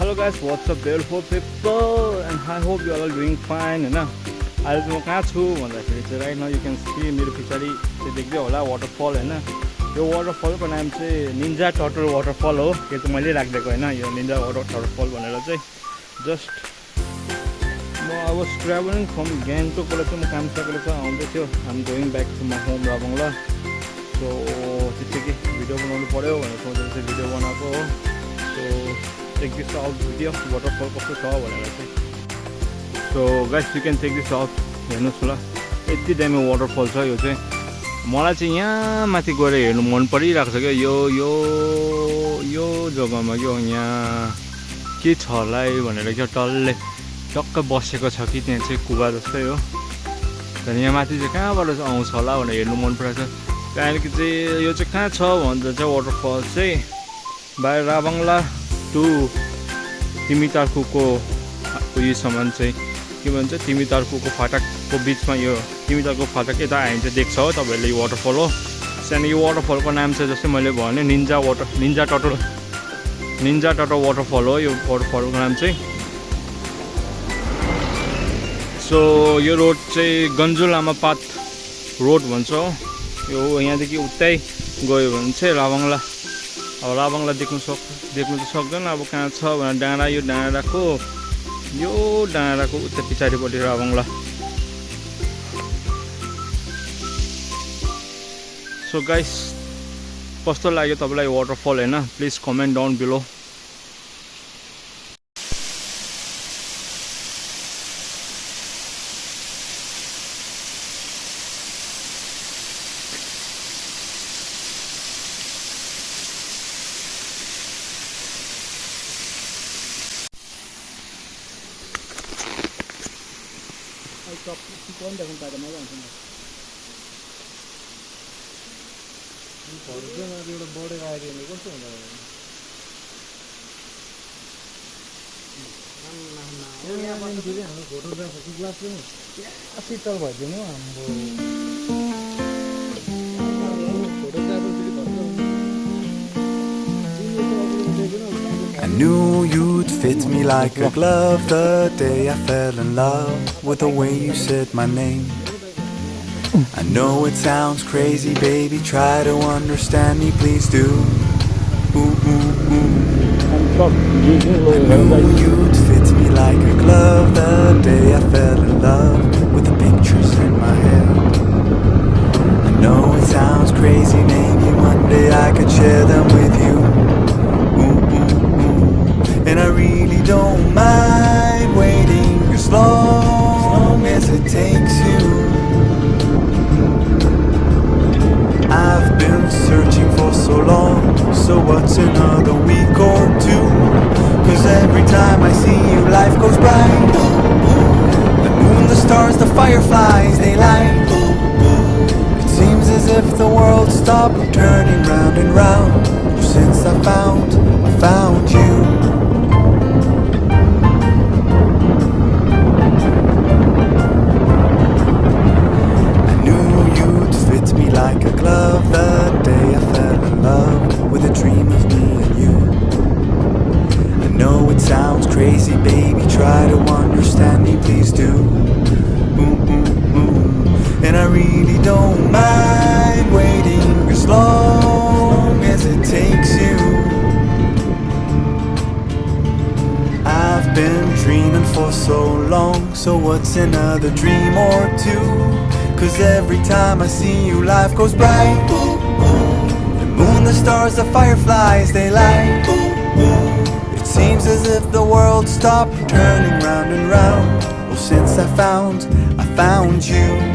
Hello guys, what's up beautiful people, and I hope you all are doing fine. हैन अहिले चाहिँ म कहाँ छु भन्दाखेरि चाहिँ राइट नाउ यु क्यान सी मेरो पछाडि चाहिँ देख्दै होला वाटरफल हैन। यो वाटरफलको नाम चाहिँ निन्जा टर्टल वाटरफल हो। यो चाहिँ मैले राखिदिएको हैन, यो निन्जा वाटरफल भनेर चाहिँ जस्ट म आई वाज ट्राभलिङ फ्रम गान्तोकबाट चाहिँ म काम सकेर चाहिँ आउँदै थियो। I am going back to my home Rabangla. So त्यस्तै कि भिडियो बनाउनु पर्यो भनेर सोचेर चाहिँ भिडियो बनाएको हो। सो take this out video waterfall कस्तो छ भनेर चाहिँ। So guys you can take this out, हेर्नुहोस् होला यति दामी वाटरफल छ। यो चाहिँ मलाई चाहिँ यहाँ माथि गएर हेर्नु मन परिरहेको छ क्या। यो जग्गामा क्या यहाँ के छ होला भनेर क्या टल्लै टक्क बसेको छ कि त्यहाँ चाहिँ कुवा जस्तै हो। त्यहाँदेखि यहाँ माथि चाहिँ कहाँबाट चाहिँ आउँछ होला भनेर हेर्नु मन परेको छ। त्यहाँदेखि चाहिँ यो चाहिँ कहाँ छ भन्दा चाहिँ वाटरफल चाहिँ बाहिर राबङला टु तिमीतार्कुको उयोसम्म चाहिँ के भन्छ तिमीतार्कुको फाटकको बिचमा यो तिमीतार्कुको फाटक यता आयो भने चाहिँ देख्छ हो तपाईँहरूले यो वाटरफल हो। त्यहाँदेखि यो वाटरफलको नाम चाहिँ जस्तै मैले भने निन्जा टर्टल वाटरफल हो यो वाटरफलको नाम चाहिँ। सो यो रोड चाहिँ गन्जुलामा पाथ रोड भन्छ हो। यो यहाँदेखि उतै गयो भने चाहिँ राबङला, अब राबङला देख्नु त सक्दैन। अब कहाँ छ भने डाँडा, यो डाँडाको उता पछाडिपट्टि राबङला। सो गाइस कस्तो लाग्यो तपाईँलाई वाटरफल हैन, प्लिज कमेन्ट डाउन बिलो। कौन देखो पाता मैं जानता हूँ फोटो में जो बड़े गाड़ी है कौन सा होता है ना अपन चीज़ें हम फोटोग्राफर की क्लास में ऐसी चल बाजी ना हम फोटोग्राफर की बात I knew you'd fit me like a glove the day I fell in love with the way you said my name. I know it sounds crazy, baby, try to understand me, please do. Ooh, ooh, ooh. I knew you'd fit me like a glove the day I fell in love with the pictures in my head. I know it sounds crazy, maybe one day I could share them with you. And I really don't mind waiting as long as it takes you. I've been searching for so long, so what's another week or two? Cause every time I see you life goes bright. The moon, the stars, the fireflies, they light. It seems as if the world stopped turning round and round since I found you. Like a glove the day I fell in love with a dream of me and you. I know it sounds crazy, baby, try to understand me, please do. Ooh, ooh, ooh. And I really don't mind waiting as long as it takes you. I've been dreaming for so long, so what's another dream or two? Cause every time I see you life goes bright. The moon, the stars, the fireflies, they light. It seems as if the world stopped turning round and round. Well, since I found you.